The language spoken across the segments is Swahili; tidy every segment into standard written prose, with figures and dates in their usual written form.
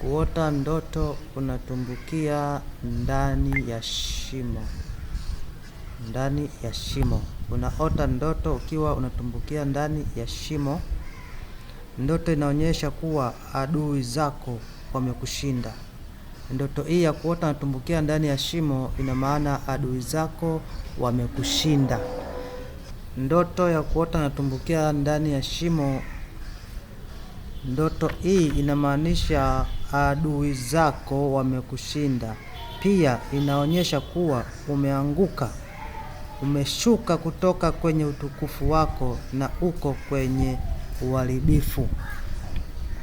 Kuota ndoto unatumbukia ndani ya shimo. Ndani ya shimo. Unaota ndoto ukiwa unatumbukia ndani ya shimo. Ndoto inaonyesha kuwa adui zako wamekushinda. Ndoto hii ya kuota unatumbukia ndani ya shimo ina maana adui zako wamekushinda. Ndoto ya kuota unatumbukia ndani ya shimo, ndoto hii inamaanisha adui zako wamekushinda. Pia inaonyesha kuwa umeanguka, umeshuka kutoka kwenye utukufu wako na uko kwenye uharibifu.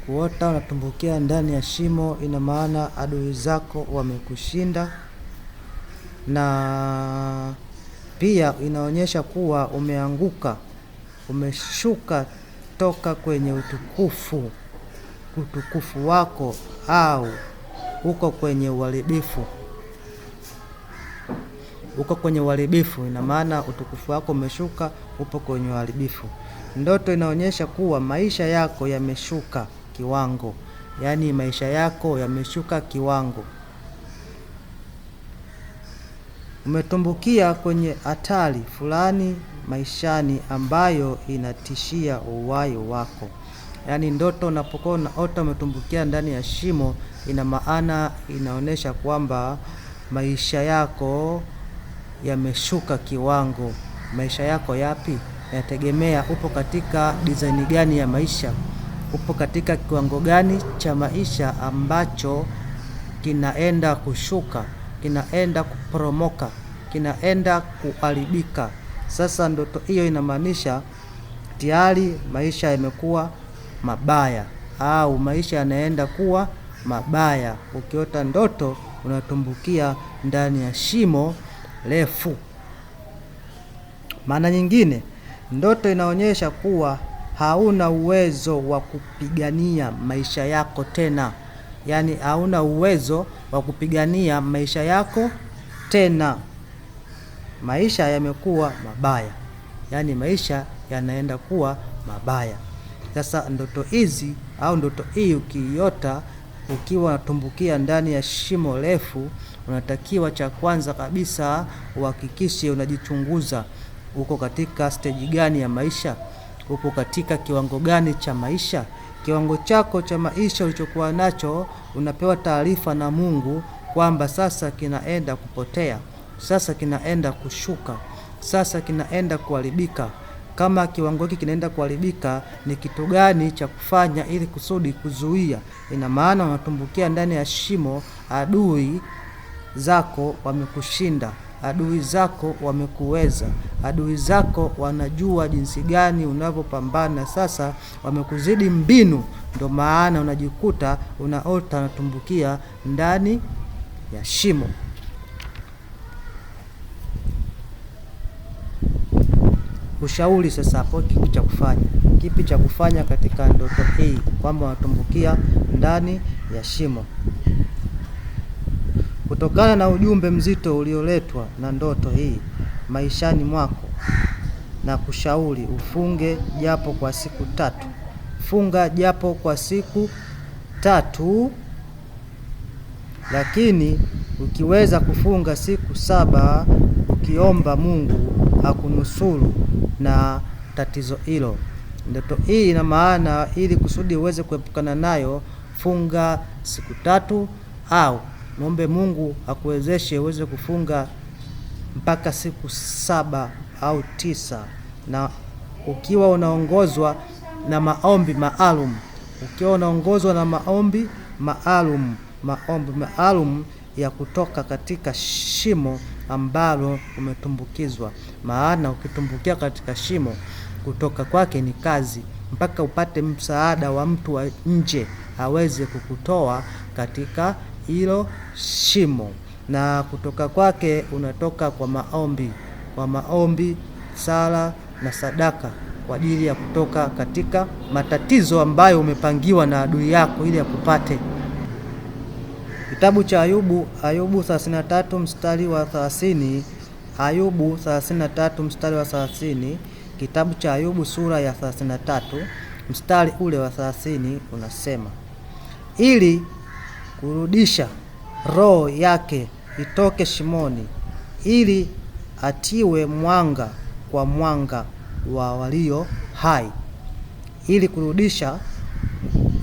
Kuota unatumbukia ndani ya shimo ina maana adui zako wamekushinda, na pia inaonyesha kuwa umeanguka, umeshuka toka kwenye utukufu wako, au uko kwenye uharibifu. Uko kwenye uharibifu ina maana utukufu wako umeshuka, upo kwenye uharibifu. Ndoto inaonyesha kuwa maisha yako yameshuka kiwango, yaani maisha yako yameshuka kiwango. Umetumbukia kwenye hatari fulani maishani ambayo inatishia uhai wako. Yaani ndoto unapokuwa unaota umetumbukia ndani ya shimo, ina maana inaonyesha kwamba maisha yako yameshuka kiwango. Maisha yako yapi? Yategemea upo katika design gani ya maisha. Upo katika kiwango gani cha maisha ambacho kinaenda kushuka, kinaenda kuporomoka, kinaenda kuharibika. Sasa ndoto hiyo inamaanisha tayari maisha yamekuwa mabaya, au maisha yanaenda kuwa mabaya. Ukiota ndoto unatumbukia ndani ya shimo refu. Maana nyingine, ndoto inaonyesha kuwa hauna uwezo wa kupigania maisha yako tena. Yaani hauna uwezo wa kupigania maisha yako tena. Maisha yamekuwa mabaya, yaani maisha yanaenda kuwa mabaya. Sasa ndoto hizi au ndoto hii ukiota ukiwa unatumbukia ndani ya shimo refu, unatakiwa cha kwanza kabisa uhakikishe unajichunguza. Uko katika stage gani ya maisha? Uko katika kiwango gani cha maisha? Kiwango chako cha maisha ulichokuwa nacho, unapewa taarifa na Mungu kwamba sasa kinaenda kupotea, sasa kinaenda kushuka, sasa kinaenda kuharibika. Kama kiwango hiki kinaenda kuharibika, ni kitu gani cha kufanya ili kusudi kuzuia? Ina maana unatumbukia ndani ya shimo, adui zako wamekushinda, adui zako wamekuweza, adui zako wanajua jinsi gani unavyopambana. Sasa wamekuzidi mbinu, ndio maana unajikuta unaota unatumbukia ndani ya shimo. Ushauri sasa hapo, kipi cha kufanya katika ndoto hii kwamba unatumbukia ndani ya shimo? Kutokana na ujumbe mzito ulioletwa na ndoto hii maishani mwako, na kushauri ufunge japo kwa siku 3. Funga japo kwa siku 3, lakini ukiweza kufunga siku 7 ukiomba Mungu akunusuru na tatizo hilo. Ndoto hii ina maana ili kusudi uweze kuepukana nayo, funga siku 3 au muombe Mungu akuwezeshe uweze kufunga mpaka siku 7 au 9, na ukiwa unaongozwa na maombi maalum, maombi maalum ya kutoka katika shimo ambalo umetumbukizwa. Maana ukitumbukia katika shimo, kutoka kwake ni kazi, mpaka upate msaada wa mtu wa nje aweze kukutoa katika hilo shimo. Na kutoka kwake unatoka kwa maombi, sala na sadaka, kwa ajili ya kutoka katika matatizo ambayo umepangiwa na adui yako ili akupate. Kitabu cha Ayubu 33 mstari wa 30. Ayubu 33 mstari wa 30. Kitabu cha Ayubu sura ya 33 mstari ule wa 30 unasema, ili kurudisha roho yake itoke shimoni, ili atiwe mwanga kwa mwanga wa walio hai. Ili kurudisha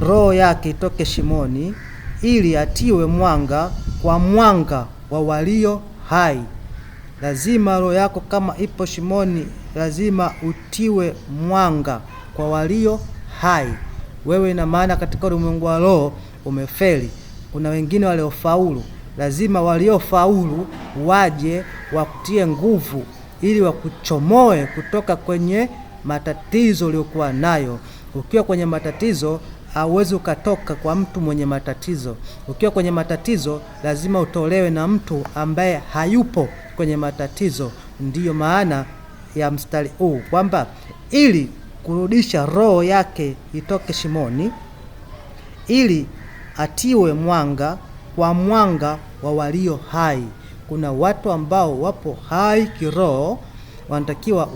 roho yake itoke shimoni, ili atiwe mwanga kwa mwanga wa walio hai. Lazima roho yako kama ipo shimoni, lazima utiwe mwanga kwa walio hai. Wewe ina maana katika ulimwengu wa roho umefeli. Kuna wengine waliofaulu, lazima waliofaulu waje wakutie nguvu, ili wakuchomoe kutoka kwenye matatizo uliokuwa nayo. Ukiwa kwenye matatizo hauwezi ukatoka kwa mtu mwenye matatizo. Ukiwa kwenye matatizo lazima utolewe na mtu ambaye hayupo kwenye matatizo. Ndiyo maana ya mstari huu kwamba ili kurudisha roho yake itoke shimoni, ili atiwe mwanga kwa mwanga wa walio hai. Kuna watu ambao wapo hai kiroho, wanatakiwa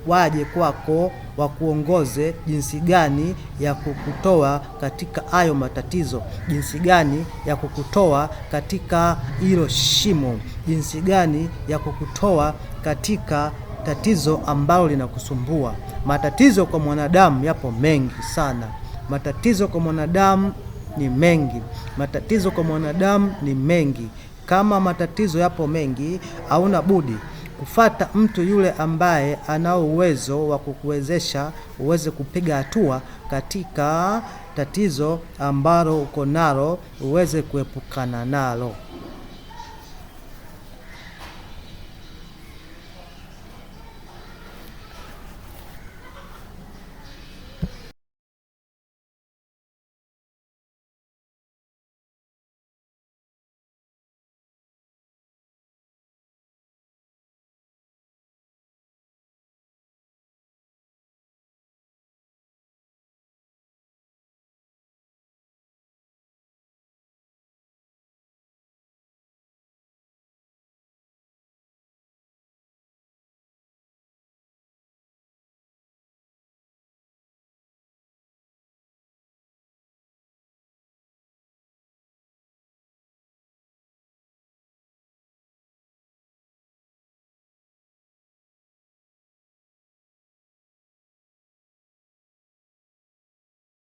waje kwako wakuongoze jinsi gani ya kukutoa katika hayo matatizo, jinsi gani ya kukutoa katika hilo shimo, jinsi gani ya kukutoa katika tatizo ambalo linakusumbua. Matatizo kwa mwanadamu yapo mengi sana. Matatizo kwa mwanadamu ni mengi. Matatizo kwa mwanadamu ni mengi. Kama matatizo yapo mengi, hauna budi kufata mtu yule ambaye anao uwezo wa kukuwezesha uweze kupiga hatua katika tatizo ambalo uko nalo, uweze kuepukana nalo.